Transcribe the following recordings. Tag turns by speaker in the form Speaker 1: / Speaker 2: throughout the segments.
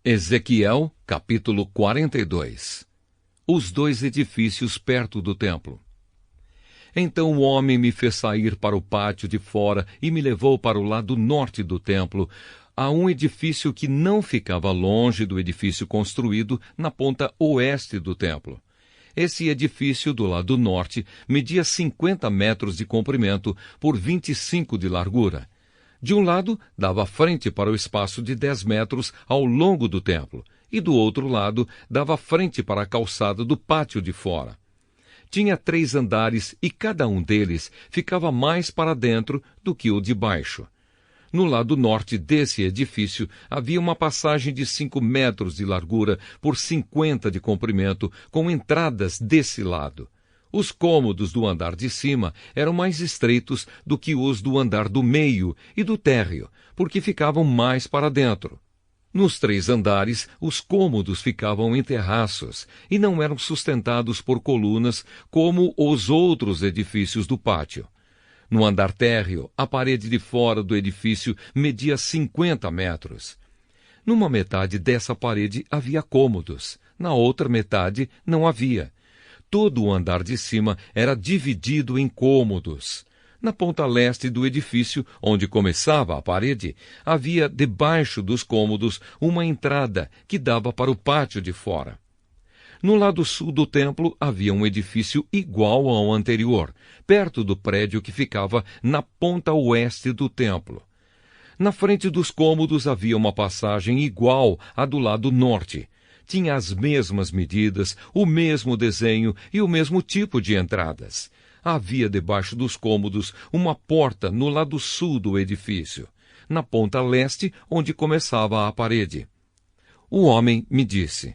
Speaker 1: Ezequiel, capítulo 42. Os dois edifícios perto do templo. Então o homem me fez sair para o pátio de fora e me levou para o lado norte do templo, a um edifício que não ficava longe do edifício construído na ponta oeste do templo. Esse edifício do lado norte media 50 metros de comprimento por 25 de largura. De um lado, dava frente para o espaço de 10 metros ao longo do templo, e do outro lado, dava frente para a calçada do pátio de fora. Tinha 3 andares e cada um deles ficava mais para dentro do que o de baixo. No lado norte desse edifício havia uma passagem de 5 metros de largura por 50 de comprimento, com entradas desse lado. Os cômodos do andar de cima eram mais estreitos do que os do andar do meio e do térreo, porque ficavam mais para dentro. Nos 3 andares, os cômodos ficavam em terraços e não eram sustentados por colunas como os outros edifícios do pátio. No andar térreo, a parede de fora do edifício media 50 metros. Numa metade dessa parede havia cômodos, na outra metade não havia. Todo o andar de cima era dividido em cômodos. Na ponta leste do edifício, onde começava a parede, havia debaixo dos cômodos uma entrada que dava para o pátio de fora. No lado sul do templo havia um edifício igual ao anterior, perto do prédio que ficava na ponta oeste do templo. Na frente dos cômodos havia uma passagem igual à do lado norte. Tinha as mesmas medidas, o mesmo desenho e o mesmo tipo de entradas. Havia debaixo dos cômodos uma porta no lado sul do edifício, na ponta leste, onde começava a parede. O homem me disse: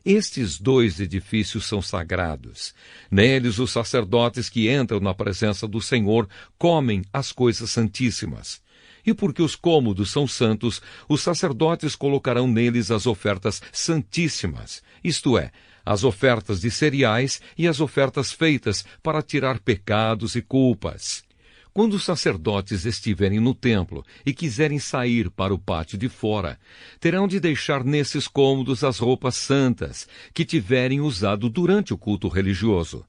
Speaker 1: estes 2 edifícios são sagrados. Neles os sacerdotes que entram na presença do Senhor comem as coisas santíssimas. E porque os cômodos são santos, os sacerdotes colocarão neles as ofertas santíssimas, isto é, as ofertas de cereais e as ofertas feitas para tirar pecados e culpas. Quando os sacerdotes estiverem no templo e quiserem sair para o pátio de fora, terão de deixar nesses cômodos as roupas santas que tiverem usado durante o culto religioso.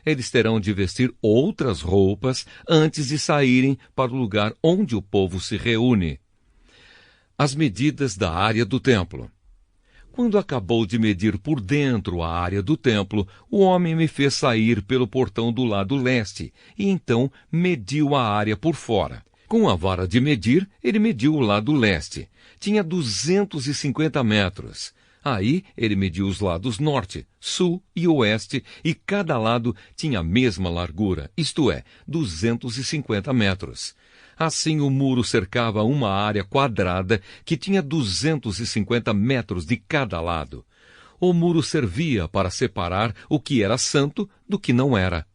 Speaker 1: Eles terão de vestir outras roupas antes de saírem para o lugar onde o povo se reúne. As medidas da área do templo. Quando acabou de medir por dentro a área do templo, o homem me fez sair pelo portão do lado leste, e então mediu a área por fora. Com a vara de medir, ele mediu o lado leste. Tinha 250 metros. Aí ele mediu os lados norte, sul e oeste, e cada lado tinha a mesma largura, isto é, 250 metros. Assim o muro cercava uma área quadrada que tinha 250 metros de cada lado. O muro servia para separar o que era santo do que não era.